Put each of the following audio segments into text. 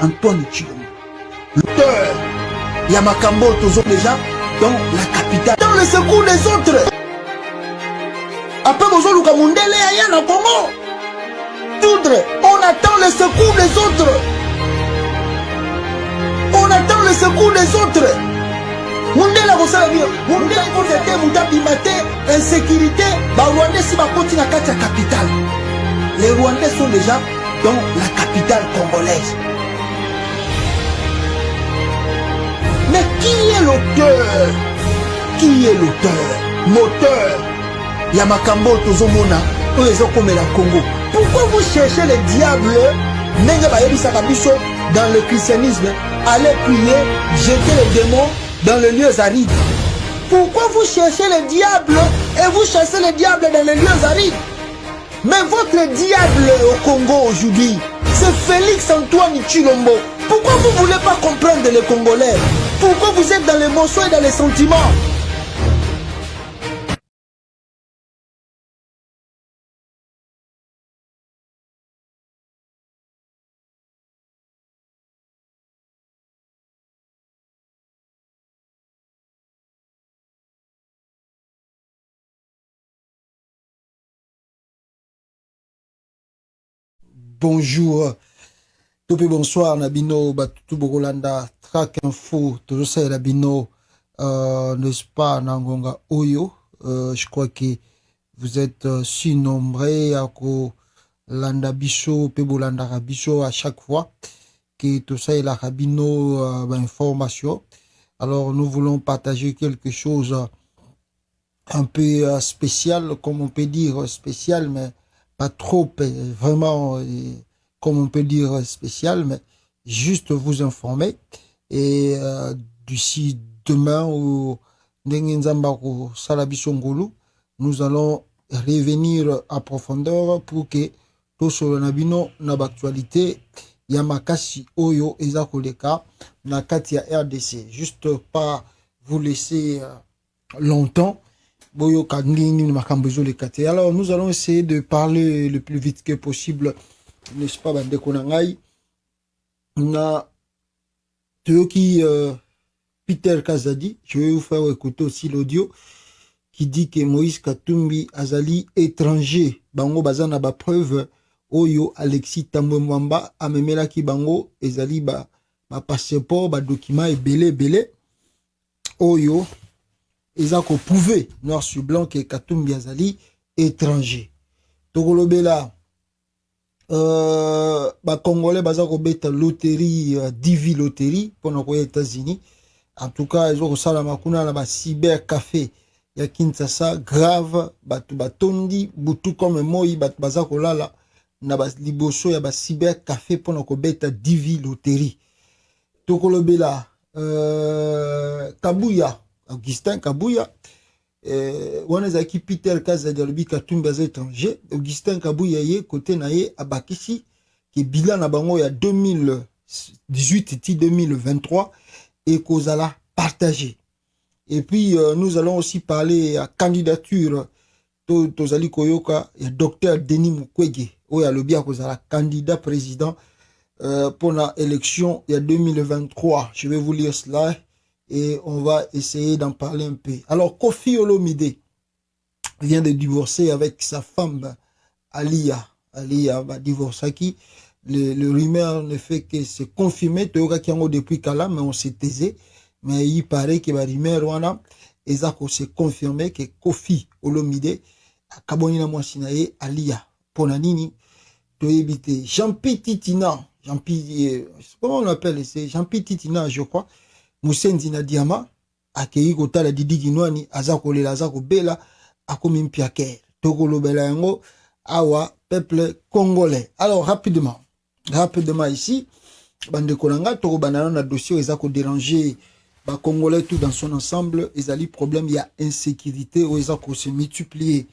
Antoine Tshilombo. L'auteur Yamakambo Tozo déjà dans la capitale. Dans le secours des autres. Après Bozo Lukamundele Ayana Congo. On attend le secours des autres. On attend le secours des autres. Mundela Rosalabio, Mundela Kosete, Mundabimate, insécurité, Rwandais si bakoti na kati ya capitale. Les Rwandais sont déjà dans la capitale congolaise. Mais qui est l'auteur? Qui est l'auteur? Moteur Yamakambo Tozomona, eux ils ont comme la Congo. Pourquoi vous cherchez le diable? Dans le christianisme, allez prier, jeter les démons dans les lieux arides. Pourquoi vous cherchez le diable et vous chassez le diable dans les lieux arides? Mais votre diable au Congo aujourd'hui, c'est Félix Antoine Tshilombo. Pourquoi vous ne voulez pas comprendre les Congolais? Pourquoi vous êtes dans l'émotion et dans les sentiments? Bonjour, tout bonsoir, Nabino, Batutu Bogolanda, Track Info, toujours ça, Nabino, n'est-ce pas, Nangonga Oyo, je crois que vous êtes si nombreux à Landa Bicho, Pebolanda Rabicho à chaque fois que tout ça est la Rabino information. Alors nous voulons partager quelque chose un peu spécial, comme on peut dire spécial, mais pas trop vraiment, comme on peut dire spécial, mais juste vous informer. Et d'ici demain au Nengenzambako Salabisongolu, nous allons revenir à profondeur pour que tout sur nabino na actualité Yamakasi Oyo Ezakoleka na Katia RDC. Juste pas vous laisser longtemps. Alors nous allons essayer de parler le plus vite que possible, n'est-ce pas, Bandekonangai. Na Teoki Peter Kazadi, je vais vous faire écouter aussi l'audio qui dit que Moïse Katumbi Azali étranger, bango bazana ba preuve Oyo Alexis Tambwamba amemela ki bango ezali ba passeport ba document ebele Oyo Ezako prouvé noir sur blanc que Katumbi Azali étranger. Togolobela ba Congolais bazako beta loterie Divi loterie pour nos États-Unis. En tout cas, ils ont sala makuna na ba cyber café ya Kinshasa grave batu batondi butu comme moi batu bazako lala na ba liboso ya ba cyber café pour nos beta Divi loterie. Togolobela Kabuya Augustin Kabuya, Wanazaki Peter Kazadi Katumbi Azali étranger. Augustin Kabuya ye côté naye abakisi qui bilan na bango ya 2018 et 2023 et kozala partagé. Et puis nous allons aussi parler à candidature tozali koyoka ya docteur Denis Mukwege oya lobia kozala candidat président pour la élection il y a 2023. Je vais vous lire cela. Et on va essayer d'en parler un peu. Alors, Kofi Olomide vient de divorcer avec sa femme Alia. Alia va divorcer qui le rumeur ne fait que se confirmer. Toyoka qui en depuis Kala, mais on s'est taisé. Mais il paraît que la rumeur wana ezako se confirmé que Kofi Olomide a kabonina mwasinaye Alia. Ponanini to éviter Jean-Pierre Titina. Jean-Pierre, comment on l'appelle? C'est Jean-Pierre Titina, je crois. Moussendi na Diama akei kotala Didi Kinwani azakolela azakobela akomi mpiaker tokolobela yango awa peuple congolais. Alors rapidement ici bande konanga tokobana na dossier ezako déranger ba congolais tout dans son ensemble. Ezali problème il y a insécurité ou ezako se multiplier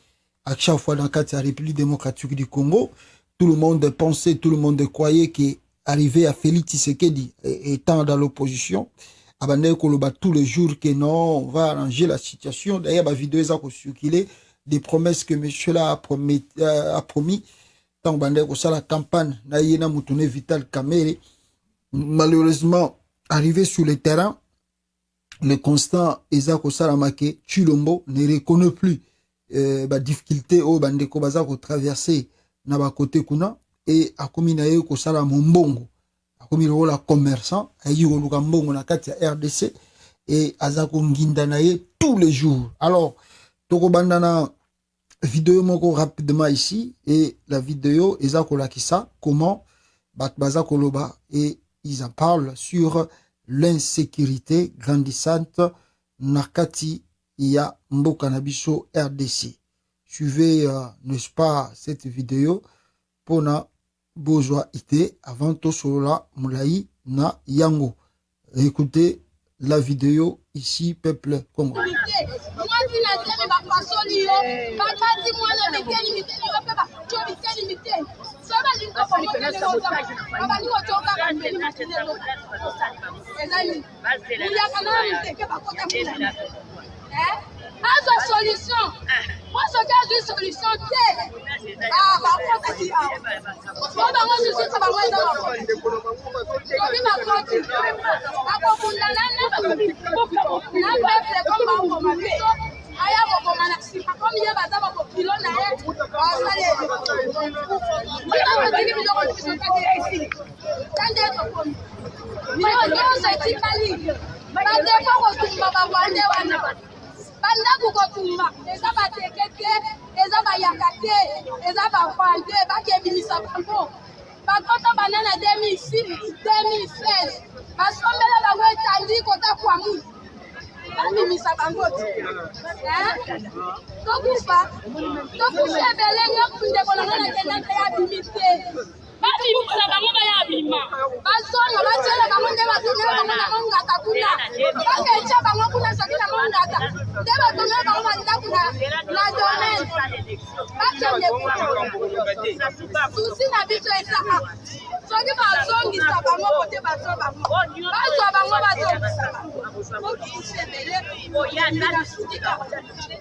à chaque fois dans la République démocratique du Congo. Tout le monde pensait, tout le monde croyait que arrivé à Félix Tshisekedi étant dans l'opposition Abandé Koloba tous les jours que non, on va arranger la situation. D'ailleurs, ma vidéo est circulé des promesses que monsieur là a promis. Tant que la campagne, Naïena Moutoune Vital Kamere, Malheureusement, arrivé sur le terrain, le constat Ezako Salamake, Chilombo ne reconnaît plus la difficulté au bandeko bazako traverser na ba côté kuna et akomi na ye ko sala mombongo akomi la commerçant ayi ko luka mbongo na kati ya RDC et azako nginda na ye tous les jours. Alors toko bandana vidéo moko rapidement ici et la vidéo ezako lakisa comment bat bazako loba et ils en parlent sur l'insécurité grandissante nakati ya mboka na biso RDC. Suivez, n'est-ce pas, cette vidéo pour na bozwa ite avant to solola mulai na yango. Écoutez la vidéo ici, peuple congolais. Azo solution. Moi je garde une solution T. Ah par contre qui a. Moi je suis ça va moi dans. Je ma compte. Ako kundana na peuple comme on m'a dit. Aya ko mana si comme il y a bazaba ko kilo na e. Asale. Moi je dis que je suis pas ici. Tande to komi. Moi je suis tikali. Bande ko tumba babande wana. Banda kukotumba eza batekete eza bayakate eza bafante bakebimisa bango bakota banana 2006 2016 basombela bango etandi kota kwa mutu bamimisa bango tokufa ebele nga ndeko na ngana kendaka ya bimite babimisa bango bayabima bazonga batiela bango nde batonela bango na mongaka kuna baketia bango kuna soki na mongaka nde batonela bango bandako na domaine bakende susi na biso esaka soki bazongisa bango kote bazwa bango bazwa bango bazongisa bango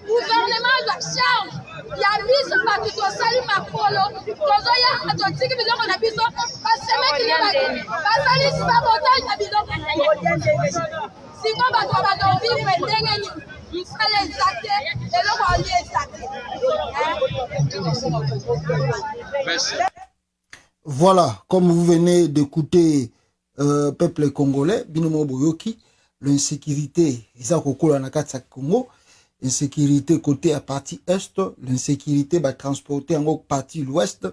gouvernement azwa charge ya biso bato tosali makolo tozoyaka totiki biloko na biso basemekile basalisi babotage na biloko siko bato badovivre ndenge misala eza te eloko ali eza te. Voilà, comme vous venez d'écouter peuple congolais, Binomo Boyoki, l'insécurité, Isa Kokola Nakatsa Congo, l'insécurité côté à partie est, l'insécurité va transporter en partie l'ouest.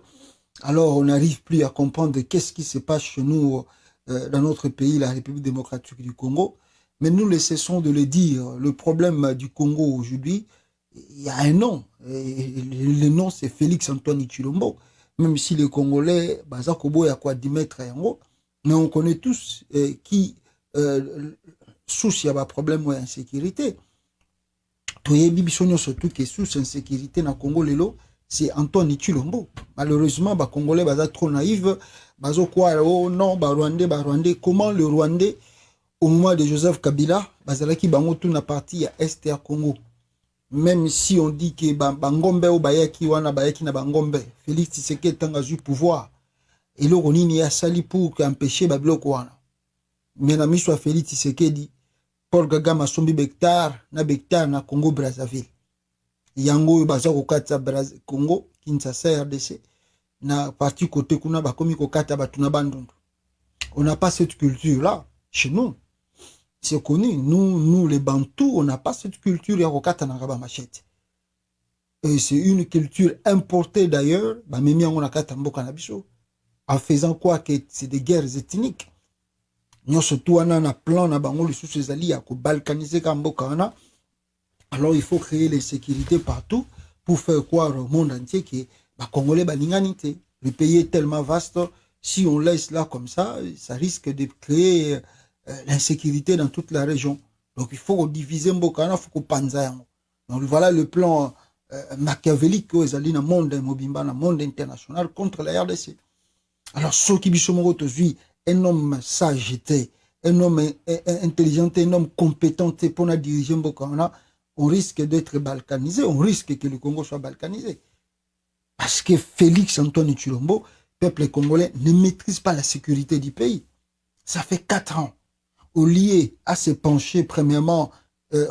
Alors on n'arrive plus à comprendre qu'est-ce qui se passe chez nous dans notre pays, la République démocratique du Congo. Mais nous ne cessons de le dire, le problème du Congo aujourd'hui, il y a un nom, et le nom c'est Félix Antoine Tshilombo. Même si les Congolais, Bazakobo y a quoi 10 mètres en haut, mais on connaît tous qui souci à problème ou insécurité. Toyebi bisonyo surtout que sous insécurité na Congo lelo, c'est Antoine Tshilombo. Malheureusement, les Congolais sont trop naïfs, bazo quoi oh non, Rwandais, comment le Rwandais au moment de Joseph Kabila, bazalaki bango tout na partie à est à Congo. Même si on dit que Bangombe ou Bayaki wana Bayaki na Bangombe, Félix Tshisekedi tanga du pouvoir, et l'on ni a sali pour empêcher Babloko wana. Mais na miswa Félix Tshisekedi, Paul Kagame sombi Bektar na Congo Brazzaville. Yango bazako kata Congo Kinshasa RDC na parti côté kuna bakomi ko kata batuna bandundu. On n'a pas cette culture là chez nous. C'est connu, nous les Bantous, on n'a pas cette culture Yarokata Naraba Machete. Et c'est une culture importée d'ailleurs, en faisant quoi que c'est des guerres ethniques. Nous surtout on a un plan na bango les sous alliés à balkaniser Kambokana. Alors il faut créer l'insécurité partout pour faire croire au monde entier que Congolais balinganité. Le pays est tellement vaste, si on laisse là comme ça risque de créer l'insécurité dans toute la région. Donc il faut diviser Mbokana, il faut panza. Donc voilà le plan machiavélique aux alliés dans le monde mobimba, dans le monde international contre la RDC. Alors ceux qui bisomoro tozui un homme sage, un homme intelligent, un homme compétent pour diriger Mbokana, on risque d'être balkanisé, on risque que le Congo soit balkanisé. Parce que Félix Antoine Tshilombo, peuple congolais, ne maîtrise pas la sécurité du pays. Ça fait 4 ans. Au lieu à se pencher, premièrement,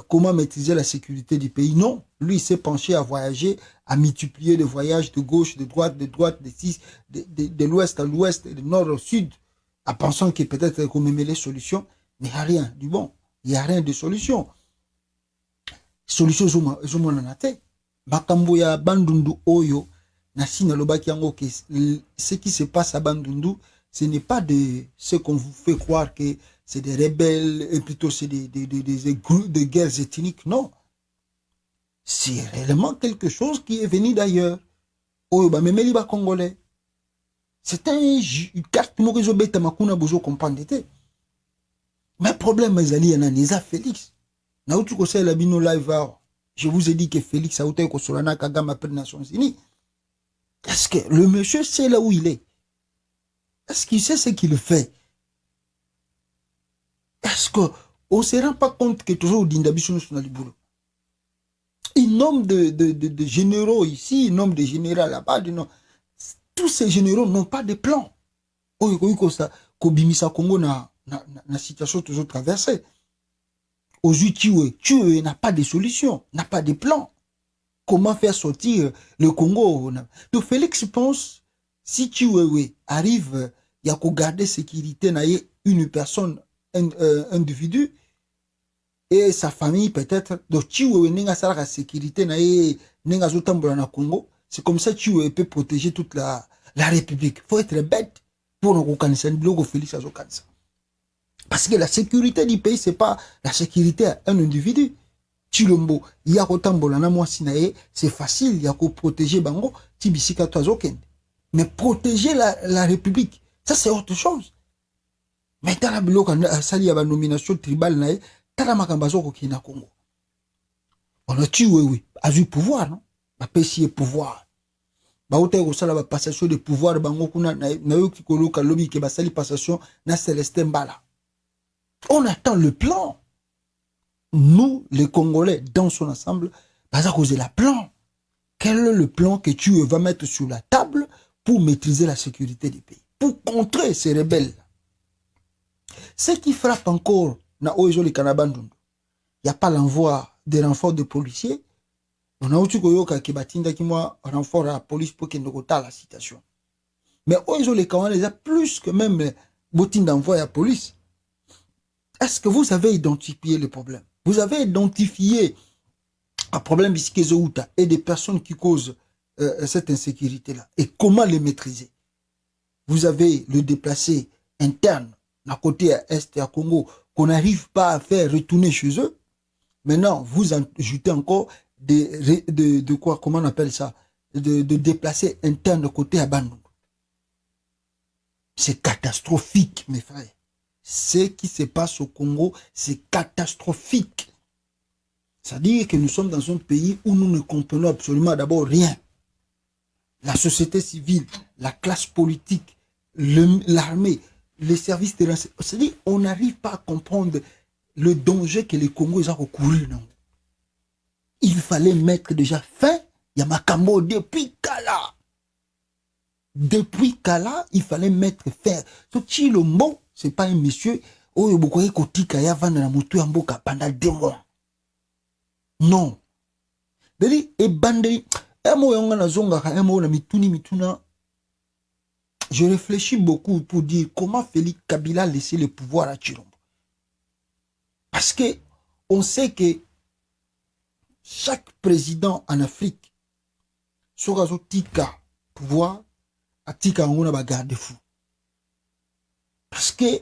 comment maîtriser la sécurité du pays. Non, lui, il s'est penché à voyager, à multiplier les voyages de gauche, de droite, de l'ouest à l'ouest, de nord au sud, en pensant que peut-être qu'on met les solutions, mais il n'y a rien du bon. Il n'y a rien de solution. Solution, je m'en ai. Makambo ya Bandundu Oyo, Nassina Lobaki Yango, ce qui se passe à Bandundu, ce n'est pas de ce qu'on vous fait croire que c'est des rebelles, et plutôt c'est des groupes de guerres ethniques. Non. C'est réellement quelque chose qui est venu d'ailleurs. Oyo ba memeli ba congolais. C'est une carte morizo beta makuna bozo comprendre. Mais problème ezali yana neza Félix. Na utu ko la bino live. Je vous ai dit que Félix a été Solana Kagame après les Nations Unies. Est-ce que le monsieur sait là où il est? Est-ce qu'il sait ce qu'il fait? Est-ce qu'on ne se rend pas compte que toujours Dindabiso sont dans le boulot? Il nomme de généraux ici, il nomme de généraux là-bas. Tous ces généraux n'ont pas de plan. Kobimisa Congo na situation toujours traversée. Aujourd'hui, Tué n'a pas de solution, n'a pas de plan. Comment faire sortir le Congo? Donc Félix pense, si Tué arrive, il y a qu'à garder sécurité, une personne, un individu, et sa famille peut-être. Donc Tué n'a pas la sécurité, n'a pas na Congo. C'est comme ça que Tué peut protéger toute la République. Il faut être bête pour nous reconnaître. Félix a ça. Parce que la sécurité du pays, c'est pas la sécurité à un individu. Chilombo, il y a c'est facile, il y a qu'à protéger Bango, Tibisika Toazoken. Mais protéger la République, ça c'est autre chose. Mais dans la bloc, ça y a la nomination tribale, dans la Makambazo qui na Congo. On a tué, oui, a eu pouvoir, non? Ma péché pouvoir. Ba ote ko sala ba passation de pouvoir Bango kuna na yo kikolo ka lobby ke ba sali passation na Célestin Mbala. On attend le plan. Nous, les Congolais, dans son ensemble, à cause de la plan. Quel est le plan que tu vas mettre sur la table pour maîtriser la sécurité du pays, pour contrer ces rebelles? Ce qui frappe encore, il n'y a pas l'envoi des renforts de policiers. On a aussi un renfort à la police pour qu'il ne retarde la situation. Mais les Congolais, plus que même botin d'envoi à la police. Est-ce que vous avez identifié le problème? Vous avez identifié un problème et des personnes qui causent cette insécurité-là. Et comment les maîtriser? Vous avez le déplacé interne, à côté à Est et à Congo, qu'on n'arrive pas à faire retourner chez eux. Maintenant, vous ajoutez encore de quoi, comment on appelle ça? De déplacés internes côté à Bandung. C'est catastrophique, mes frères. Ce qui se passe au Congo, c'est catastrophique. C'est-à-dire que nous sommes dans un pays où nous ne comprenons absolument d'abord rien. La société civile, la classe politique, l'armée, les services de renseignement. C'est-à-dire qu'on n'arrive pas à comprendre le danger que les Congos ont recouru. Non? Il fallait mettre déjà fin. Il y a Makambo depuis Kala. Depuis Kala, il fallait mettre fin. Ce Chilombo, c'est pas un monsieur, oh, il y a kotika ya vanda na mutu mboka pendant 2 mois. Non. Deli, et bandeli, emo yonga na zonga, emo na mituna. Je réfléchis beaucoup pour dire comment Félix Kabila a laissé le pouvoir à Chilombo. Parce que, on sait que chaque président en Afrique, sera tika pouvoir, a tika on a garde-fou. Parce que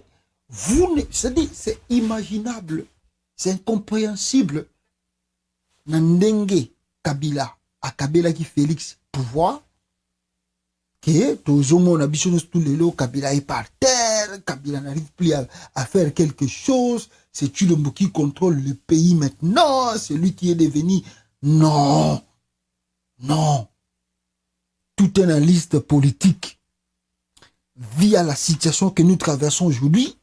vous, c'est imaginable, c'est incompréhensible. Nandenge Kabila, à Kabila qui Félix pouvoir, que tous les lots, Kabila est par terre, Kabila n'arrive plus à faire quelque chose, c'est Chilombo qui contrôle le pays maintenant, c'est lui qui est devenu. Non, non. Tout analyste politique, via la situation que nous traversons aujourd'hui,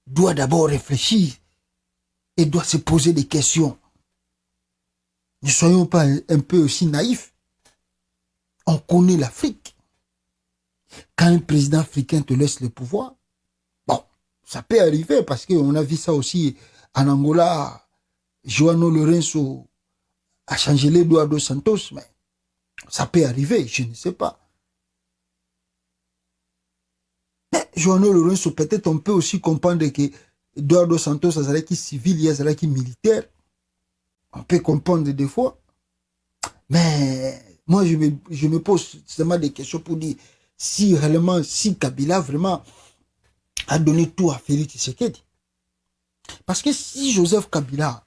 doit d'abord réfléchir et doit se poser des questions. Ne soyons pas un peu aussi naïfs. On connaît l'Afrique. Quand un président africain te laisse le pouvoir, bon, Ça peut arriver parce qu'on a vu ça aussi en Angola. João Lourenço a changé les doigts de Santos, mais ça peut arriver, je ne sais pas. Mais João Lourenço, peut-être on peut aussi comprendre que Eduardo Santos, ça serait qui civil, ça serait qui militaire. On peut comprendre des fois. Mais moi, je me pose seulement des questions pour dire si réellement, si Kabila vraiment a donné tout à Félix Tshisekedi. Parce que si Joseph Kabila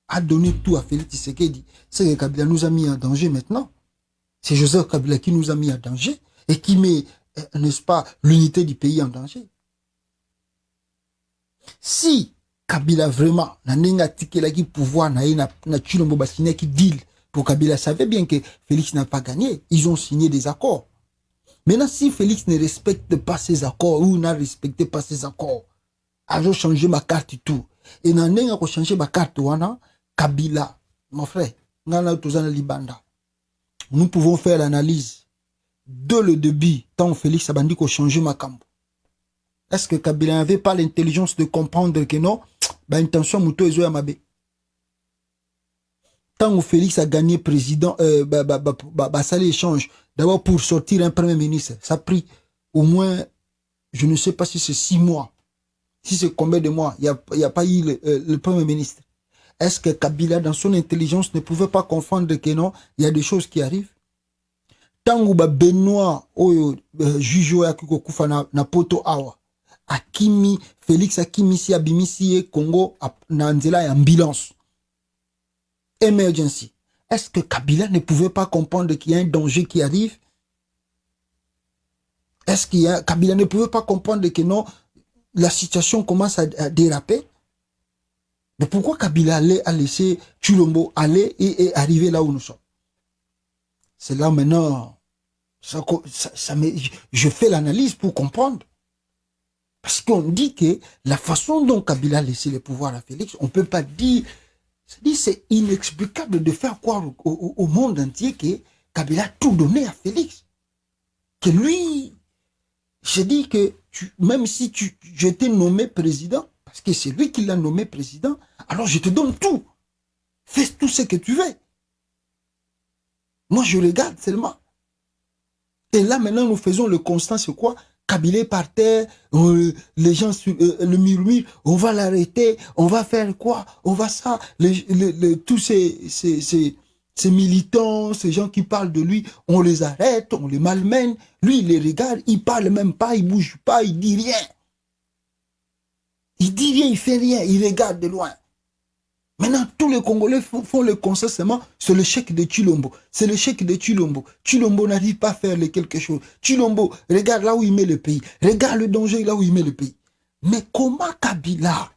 a donné tout à Félix Tshisekedi, c'est que Kabila nous a mis en danger maintenant. C'est Joseph Kabila qui nous a mis en danger et qui met, n'est-ce pas, l'unité du pays en danger. Si Kabila vraiment n'a pas qui pouvoir n'a Tshilombo Basine qui deal pour Kabila savait bien que Félix n'a pas gagné. Ils ont signé des accords. Maintenant, si Félix ne respecte pas ses accords ou n'a respecté pas ses accords, alors changer ma carte et tout. Et n'a pas changer ma carte wana Kabila, mon frère, nous pouvons faire l'analyse de le début tant Félix a dit qu'on change ma camp. Est-ce que Kabila n'avait pas l'intelligence de comprendre que non, bah intention muto ezo ya mabe. Tant Félix a gagné président, ça l'échange d'abord pour sortir un premier ministre, ça a pris au moins, je ne sais pas si c'est 6 mois, si c'est combien de mois, il n'y a pas eu le premier ministre. Est-ce que Kabila, dans son intelligence, ne pouvait pas comprendre que non, il y a des choses qui arrivent? Tant que Benoît, Jujo Yakuko Kufa na poto awa, Akimi, Félix Akimi si abimisi et Congo na nzela ambulance. Emergency. Est-ce que Kabila ne pouvait pas comprendre qu'il y a un danger qui arrive? Est-ce que Kabila ne pouvait pas comprendre que non, la situation commence à déraper? Mais pourquoi Kabila a laissé Tshilombo aller et arriver là où nous sommes? C'est là maintenant, je fais l'analyse pour comprendre. Parce qu'on dit que la façon dont Kabila a laissé le pouvoir à Félix, on ne peut pas dire, c'est inexplicable de faire croire au monde entier que Kabila a tout donné à Félix. Que lui, je dis que même si je t'ai nommé président, parce que c'est lui qui l'a nommé président, alors je te donne tout. Fais tout ce que tu veux. Moi, je regarde seulement. Et là, maintenant, nous faisons le constat, c'est quoi? Kabila par terre, les gens le murmurent, on va l'arrêter, on va faire quoi? On va ça. Tous ces militants, ces gens qui parlent de lui, on les arrête, on les malmène. Lui, il les regarde, il parle même pas, il bouge pas, il dit rien. Il dit rien, il fait rien, il regarde de loin. Maintenant, tous les Congolais font le constat seulement, c'est le chèque de Tshilombo. C'est le chèque de Tshilombo. Tshilombo n'arrive pas à faire quelque chose. Tshilombo, regarde là où il met le pays. Regarde le danger là où il met le pays. Mais comment Kabila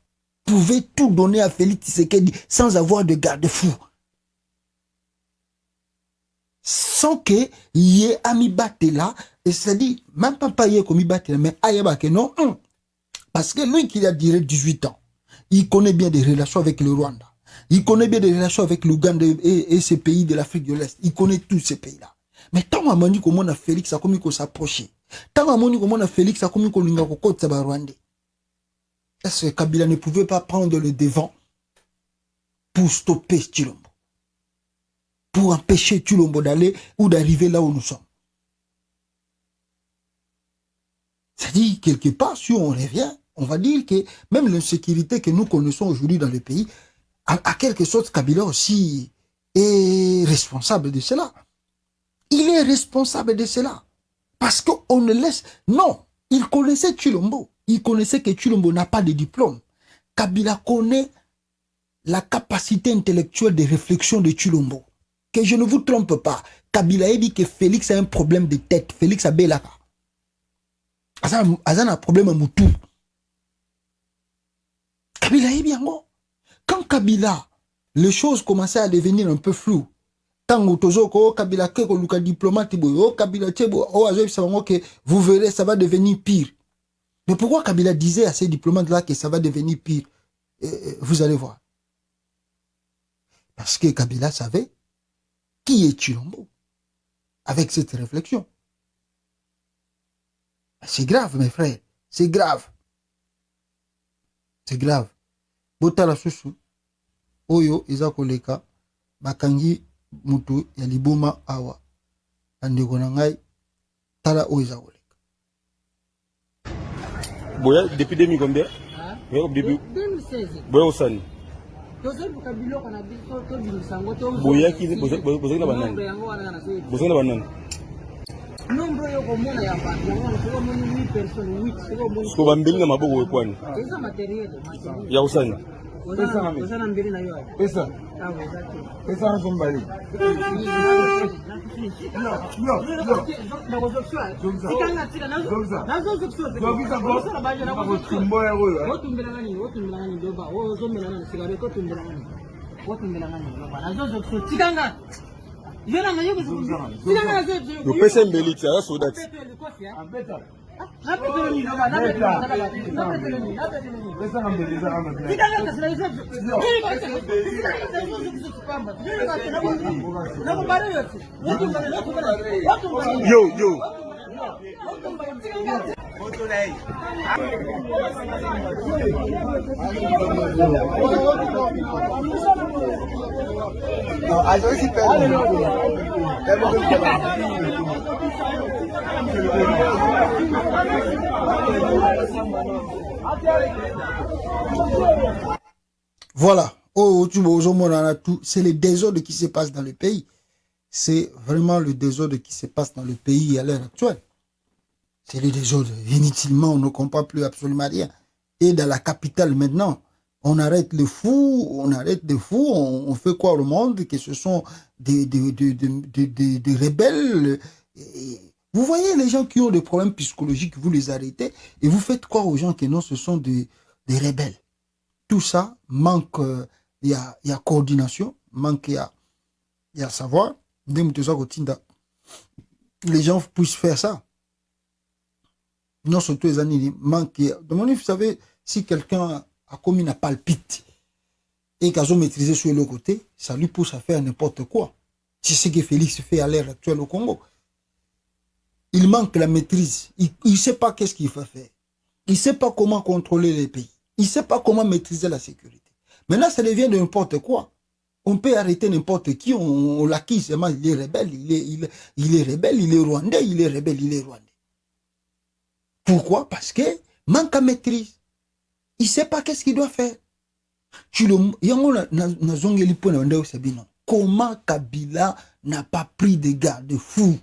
pouvait tout donner à Félix Tshisekedi sans avoir de garde-fou? Sans que y ait Ami Batela, et c'est-à-dire, même pas y ait comme Batela, mais Ayaba que non. Parce que lui qui a duré 18 ans, il connaît bien des relations avec le Rwanda. Il connaît bien des relations avec l'Ouganda et ces pays de l'Afrique de l'Est. Il connaît tous ces pays-là. Mais tant qu'on a dit comment on a Félix a commis qu'on s'approcher. Tant qu'on a dit comment on a Félix a commis qu'on l'a côte ça va Rwanda. Est-ce que Kabila ne pouvait pas prendre le devant pour stopper Tshilombo? Pour empêcher Tshilombo d'aller ou d'arriver là où nous sommes? C'est-à-dire, quelque part, si on revient, on va dire que même l'insécurité que nous connaissons aujourd'hui dans le pays, à quelque sorte, Kabila aussi est responsable de cela. Il est responsable de cela. Parce qu'on ne laisse... Non, il connaissait Tshilombo. Il connaissait que Tshilombo n'a pas de diplôme. Kabila connaît la capacité intellectuelle de réflexion de Tshilombo. Que je ne vous trompe pas. Kabila a dit que Félix a un problème de tête. Félix a Belaka. Azan a un problème à Moutou. Kabila est bien bon. Quand Kabila, les choses commençaient à devenir un peu floues. Tant que Kabila est diplomate, Kabila que vous verrez, ça va devenir pire. Mais pourquoi Kabila disait à ces diplomates-là que ça va devenir pire? Vous allez voir. Parce que Kabila savait qui est Tshilombo avec cette réflexion. C'est grave, mes frères. C'est grave. C'est grave. Botala susu. Oyo eza koleka. Bakangi mutu ya liboma awa. Andeko na ngai. Tala oyo eza koleka. Boya depuis 2000 combien? Depuis 2016. Boya osani. Boya ki bozaki na banani. Bozaki na banani. Nombre yo komona ya bantu yango soko moni 8 personnes 8 soko bambeli na maboko ekwani. Eza matériel ya osani. Ozana mbili na yo. Pesa. Pesa na sombali. Le pesa mbeli tsa soda. Yo. Voilà. Oh, c'est le désordre qui se passe dans le pays. C'est vraiment le désordre qui se passe dans le pays à l'heure actuelle. C'est le désordre. Inutilement, on ne comprend plus absolument rien. Et dans la capitale maintenant, on arrête le fou, on fait quoi au monde? Que ce sont des rebelles. Et vous voyez les gens qui ont des problèmes psychologiques, vous les arrêtez et vous faites croire aux gens que non, ce sont des rebelles. Tout ça manque, il y a coordination, manque, il y a savoir. Les gens puissent faire ça. Non, surtout les années, manque. Demandez, vous savez, si quelqu'un a commis une palpite et qu'il a maîtrisé sur le côté, ça lui pousse à faire n'importe quoi. C'est ce que Félix fait à l'heure actuelle au Congo. Il manque la maîtrise. Il ne sait pas qu'est-ce qu'il faut faire. Il ne sait pas comment contrôler les pays. Il ne sait pas comment maîtriser la sécurité. Maintenant, ça devient de n'importe quoi. On peut arrêter n'importe qui, on l'acquise seulement, il est rebelle, il est rebelle, il est rwandais, il est rebelle, il est rwandais. Pourquoi? Parce que manque à maîtrise. Il ne sait pas qu'est-ce qu'il doit faire. Comment Kabila n'a pas pris de garde-fous?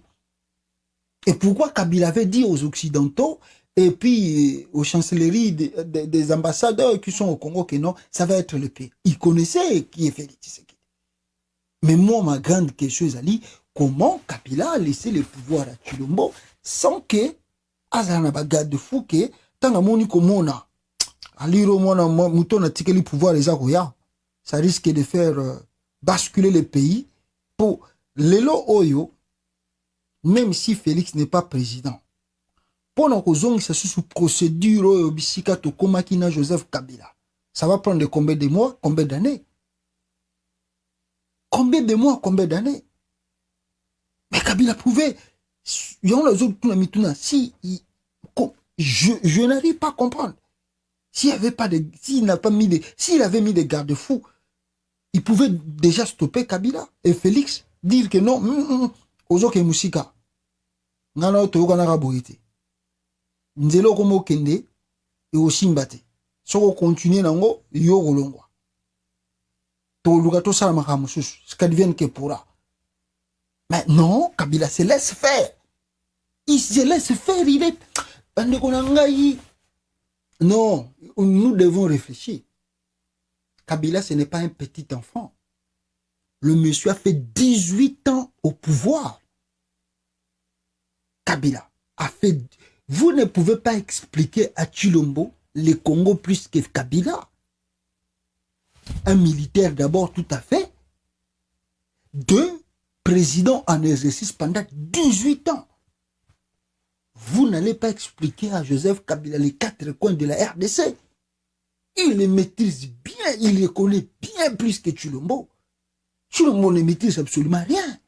Et pourquoi Kabila avait dit aux Occidentaux et puis aux chancelleries des ambassadeurs qui sont au Congo que non, ça va être le pays. Ils connaissaient qui est Félix Tshisekedi. Mais moi, ma grande question est comment Kabila a laissé le pouvoir à Tshilombo sans que Azana ba garde-fou que tant amoni komona aliro mona mutona tikeli pouvoir les akoya, ça risque de faire basculer le pays pour lelo oyo. Même si Félix n'est pas président, pendant que Zong c'est sous procédure obisika to komakina Joseph Kabila, ça va prendre combien de mois, combien d'années? Combien de mois, combien d'années? Mais Kabila pouvait, si je n'arrive pas à comprendre. S'il avait pas de, s'il avait mis des garde-fous, il pouvait déjà stopper Kabila et Félix dire que non, Ozoke Musika. Ngana toyoka na raboite. Nzelo komo kende e osimbate. Soko continuer nango yo golongwa. To luka to sala makamu susu. Skadvienne que pourra. Mais non, Kabila se laisse faire. Il se laisse faire, il est non, nous devons réfléchir. Kabila ce n'est pas un petit enfant. Le monsieur a fait 18 ans au pouvoir. Kabila a fait... Vous ne pouvez pas expliquer à Tshilombo le Congo plus que Kabila. Un militaire d'abord tout à fait. 2, président en exercice pendant 18 ans. Vous n'allez pas expliquer à Joseph Kabila les 4 coins de la RDC. Il les maîtrise bien, il les connaît bien plus que Tshilombo. Tshilombo ne maîtrise absolument rien.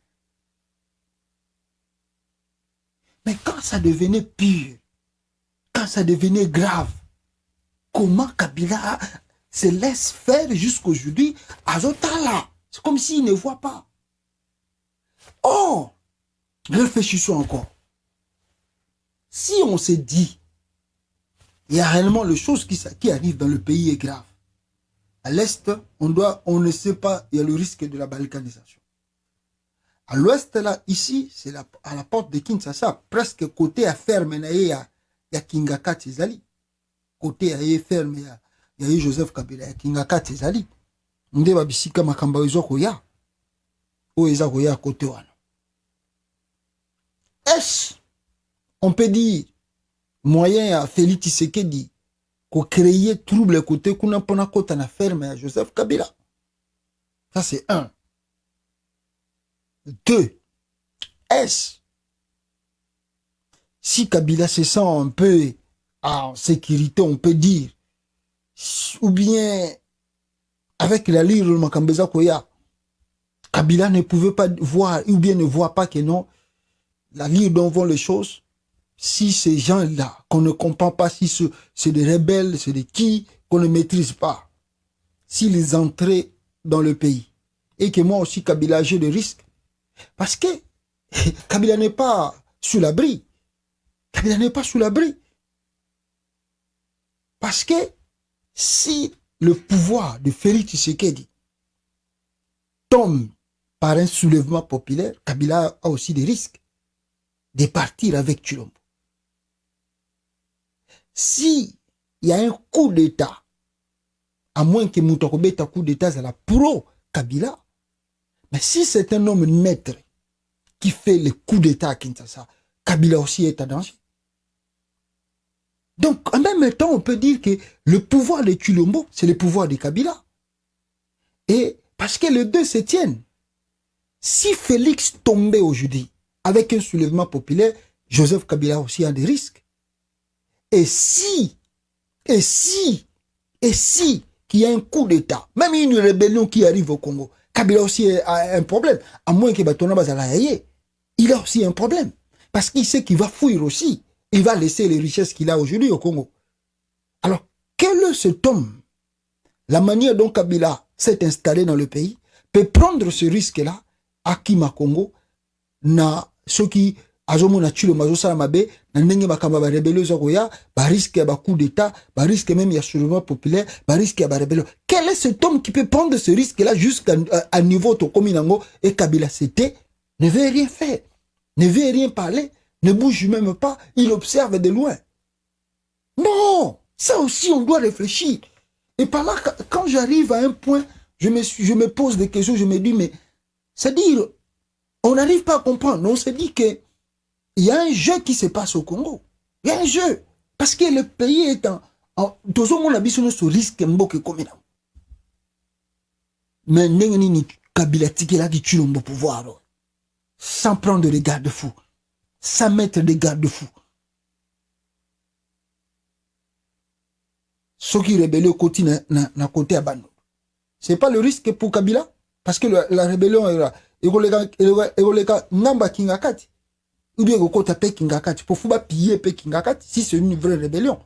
Mais quand ça devenait pire, quand ça devenait grave, comment Kabila se laisse faire jusqu'aujourd'hui à Zotala. C'est comme s'il ne voit pas. Oh, réfléchissons encore. Si on se dit, il y a réellement les choses qui arrivent dans le pays est grave. À l'Est, on ne sait pas, il y a le risque de la balkanisation. À l'Ouest, là, ici, c'est à la porte de Kinshasa, presque côté à ferme, il y a Kingaka Tizali. Côté à ferme, il y a Joseph Kabila, il y a Kingaka Tizali. Nde babisika makamba koya. O eza koya côté wana. Est-ce, on peut dire, moyen à Félix Tshisekedi qu'on crée trouble côté qu'on a pas côté na ferme à Joseph Kabila. Ça c'est un. Deux. Est-ce si Kabila se sent un peu en sécurité, on peut dire, ou bien avec la lyre de Makambeza Koya, Kabila ne pouvait pas voir, ou bien ne voit pas que non, la lyre dont vont les choses, si ces gens-là, qu'on ne comprend pas, si c'est des rebelles, c'est des qui, qu'on ne maîtrise pas, s'ils entraient dans le pays, et que moi aussi, Kabila, j'ai des risques, parce que Kabila n'est pas sous l'abri. Kabila n'est pas sous l'abri. Parce que si le pouvoir de Félix Tshisekedi tombe par un soulèvement populaire, Kabila a aussi des risques de partir avec Tshilombo. Si il y a un coup d'État, à moins que Moutokobeta coup d'État, c'est la pro-Kabila, mais si c'est un homme maître qui fait le coup d'État à Kinshasa, Kabila aussi est en danger. Donc, en même temps, on peut dire que le pouvoir de Tshilombo, c'est le pouvoir de Kabila. Et parce que les deux se tiennent. Si Félix tombait aujourd'hui avec un soulèvement populaire, Joseph Kabila aussi a des risques. Et si qu'il y a un coup d'État, même une rébellion qui arrive au Congo, Kabila aussi a un problème. À moins que Batona Bazalaye, il a aussi un problème. Parce qu'il sait qu'il va fuir aussi. Il va laisser les richesses qu'il a aujourd'hui au Congo. Alors, quel est cet homme? La manière dont Kabila s'est installé dans le pays peut prendre ce risque-là à Kima Congo, na ceux qui azomo na Tshilo mazo salamabe, na ndenge bakamba ba rébellion zokoya, ba risque ba coup d'état, ba risque même ya soulèvement populaire, ba risque ba rébellion. Quel est cet homme qui peut prendre ce risque-là jusqu'à niveau Tokominango et Kabila c'était ne veut rien faire, ne veut rien parler, ne bouge même pas, il observe de loin. Non, ça aussi on doit réfléchir. Et par là, quand j'arrive à un point, je me pose des questions, je me dis, mais c'est-à-dire, on n'arrive pas à comprendre. On se dit que il y a un jeu qui se passe au Congo. Il y a un jeu. Parce que le pays est tout le monde a besoin de ce risque comme ça. Mais ni Kabila Tikela qui tue le pouvoir. Sans prendre des garde-fous. Sans mettre des garde-fous. Ceux qui rébellent au côté na côté abandon. C'est pas le risque pour Kabila. Parce que la rébellion est là. Egoleka namba Kingakati. Ou bien Gokota pe Kingakati. Pour pouvoir piller pe Kingakati. Si c'est une vraie rébellion.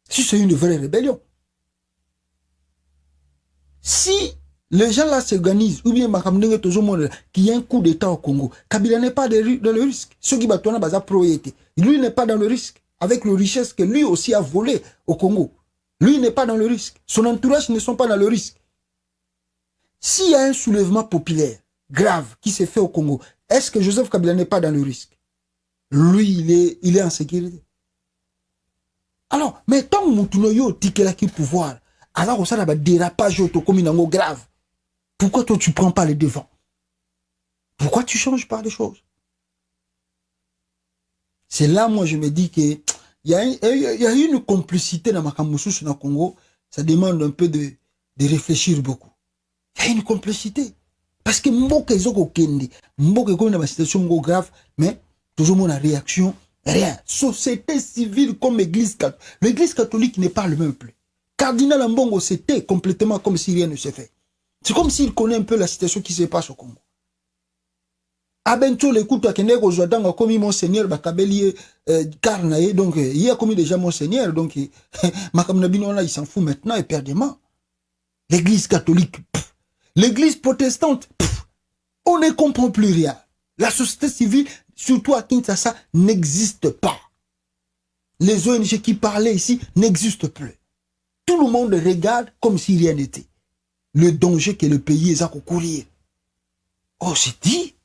Si c'est une vraie rébellion. Si les gens là s'organisent, ou bien Makamdenge Tozomonde, qu'il y a un coup d'État au Congo, Kabila n'est pas dans le risque. Ceux qui battent baza proété. Lui n'est pas dans le risque. Avec le richesse que lui aussi a volé au Congo. Lui n'est pas dans le risque. Son entourage ne sont pas dans le risque. S'il y a un soulèvement populaire grave qui s'est fait au Congo, est-ce que Joseph Kabila n'est pas dans le risque? Lui, il est en sécurité. Alors, mais tant que Moutunoyo tikela qui pouvoir, alors ça va dérapage comme une grave. Pourquoi toi tu prends pas les devants? Pourquoi tu changes pas les choses? C'est là, moi, je me dis que il y a une complicité dans Makamoussous dans le Congo. Ça demande un peu de réfléchir beaucoup. Il y a une complicité. Parce que Mboke Zoko Kendi, Mboke Kone dans ma situation grave, mais toujours mon réaction, rien. Société civile comme l'église catholique. L'église catholique ne parle même plus. Cardinal Mbongo, c'était complètement comme si rien ne se fait. C'est comme s'il connaît un peu la situation qui se passe au Congo. Abento le kutu akende ko zwadanga komi monseigneur bakabeli karnaye donc il a commis déjà monseigneur donc makamna bino là il s'en fout maintenant éperdument. L'église catholique, l'église protestante, on ne comprend plus rien. La société civile, surtout à Kinshasa, n'existe pas. Les ONG qui parlaient ici n'existent plus. Tout le monde regarde comme si rien n'était. Le danger que le pays est à courir. Oh, c'est dit,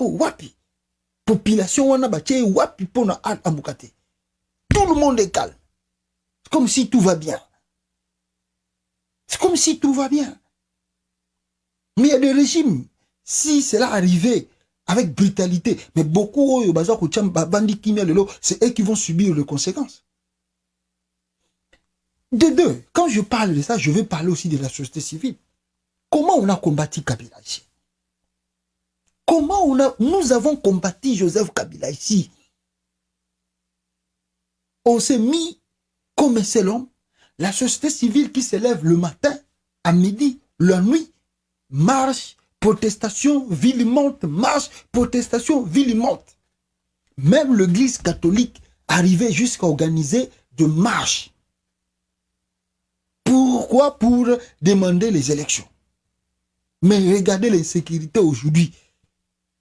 wapi. Population wana bache wapi pona amukate. Tout le monde est calme. C'est comme si tout va bien. C'est comme si tout va bien. Mais il y a des régimes, si cela arrivait avec brutalité, mais beaucoup, c'est eux qui vont subir les conséquences. De deux, quand je parle de ça, je vais parler aussi de la société civile. Comment on a combattu Kabila ici? Comment nous avons combattu Joseph Kabila ici? On s'est mis comme un seul homme. La société civile qui se lève le matin, à midi, la nuit, marche, protestation, ville monte, marche, protestation, ville monte. Même l'église catholique arrivait jusqu'à organiser de marches. Pourquoi? Pour demander les élections. Mais regardez l'insécurité aujourd'hui.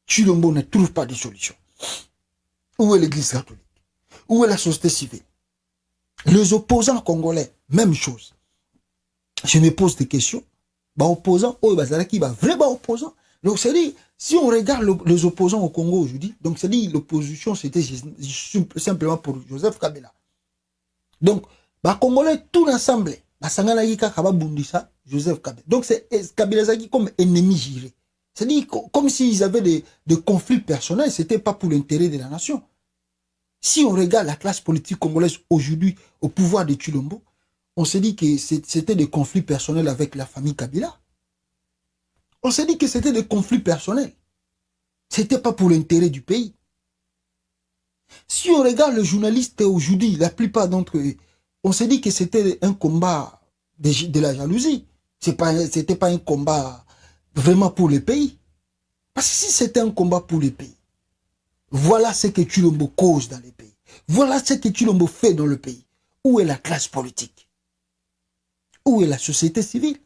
Chilombo ne trouve pas de solution. Où est l'église catholique? Où est la société civile? Les opposants congolais, même chose. Je me pose des questions. Bah, opposants, oh, bah, c'est qui va vraiment opposants. Donc, c'est-à-dire, si on regarde les opposants au Congo aujourd'hui, donc, c'est-à-dire, l'opposition, c'était simplement pour Joseph Kabila. Donc, bah, Congolais, tout ensemble, bah, Sangana Yika Kaba Bundisa, Joseph Kabila. Donc, c'est Kabila Zaki comme ennemi géré. C'est-à-dire, comme s'ils avaient des conflits personnels, c'était pas pour l'intérêt de la nation. Si on regarde la classe politique congolaise aujourd'hui au pouvoir de Chilombo, on s'est dit que c'était des conflits personnels avec la famille Kabila. On s'est dit que c'était des conflits personnels. C'était pas pour l'intérêt du pays. Si on regarde les journalistes aujourd'hui, la plupart d'entre eux, on s'est dit que c'était un combat de la jalousie. C'était pas un combat vraiment pour le pays. Parce que si c'était un combat pour le pays, voilà ce que Chilombo cause dans le pays. Voilà ce que Chilombo fait dans le pays. Où est la classe politique? Où est la société civile?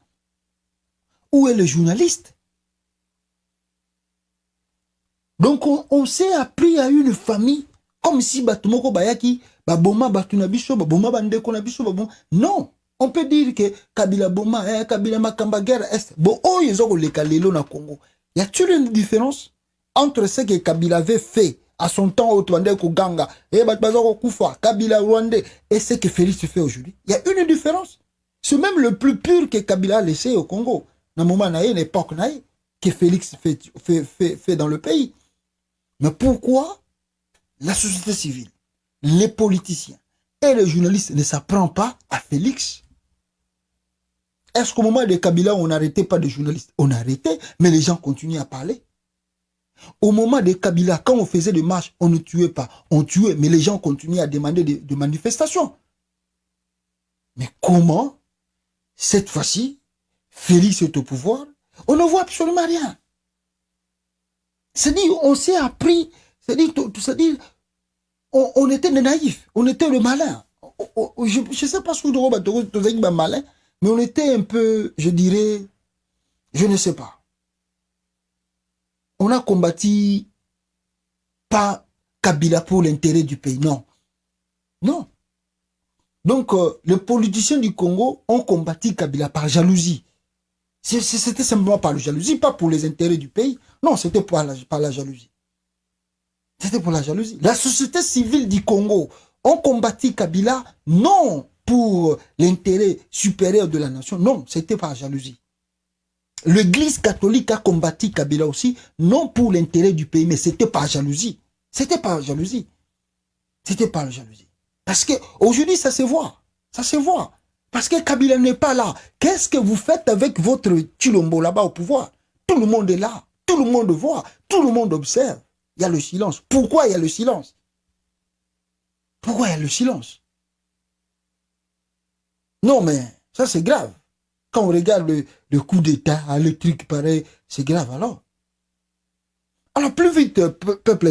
Où est le journaliste? Donc on s'est appris à une famille comme si Batumoko Bayaki, Baboma Batunabiso, Baboma Bandeko Nabiso, Baboma. Non, on peut dire que Kabila Boma, Kabila Makamba guerre est. Bon, oh, ils ont les Kalelo na Congo. Y a-t-il une différence entre ce que Kabila avait fait à son temps au Twandeko Ganga, et Batbazoko Koufa, Kabila Rwandais, et ce que Félix fait aujourd'hui? Il y a une différence. C'est même le plus pur que Kabila a laissé au Congo. Dans le moment, une époque, que Félix fait dans le pays. Mais pourquoi la société civile, les politiciens et les journalistes ne s'apprennent pas à Félix? Est-ce qu'au moment de Kabila, on n'arrêtait pas de journalistes? On arrêtait, mais les gens continuaient à parler. Au moment de Kabila, quand on faisait des marches, on ne tuait pas. On tuait, mais les gens continuaient à demander des manifestations. Mais comment, cette fois-ci, Félix est au pouvoir? On ne voit absolument rien. C'est-à-dire, on s'est appris, c'est-à-dire, on était des naïfs, on était le malin. Je ne sais pas ce que vous êtes malin, mais on était un peu, je dirais, je ne sais pas. On a combattu pas Kabila pour l'intérêt du pays, non. Non. Donc, les politiciens du Congo ont combattu Kabila par jalousie. C'était simplement par la jalousie, pas pour les intérêts du pays. Non, c'était par la jalousie. C'était pour la jalousie. La société civile du Congo ont combattu Kabila, non pour l'intérêt supérieur de la nation, non, c'était par jalousie. L'église catholique a combattu Kabila aussi, non pour l'intérêt du pays, mais c'était par jalousie. C'était par jalousie. C'était par jalousie. Parce que aujourd'hui, ça se voit. Ça se voit. Parce que Kabila n'est pas là. Qu'est-ce que vous faites avec votre Chilombo là-bas au pouvoir? Tout le monde est là. Tout le monde voit. Tout le monde observe. Il y a le silence. Pourquoi il y a le silence? Pourquoi il y a le silence? Non, mais ça c'est grave. Quand on regarde le coup d'État, le truc pareil, c'est grave alors. Alors plus vite, peuple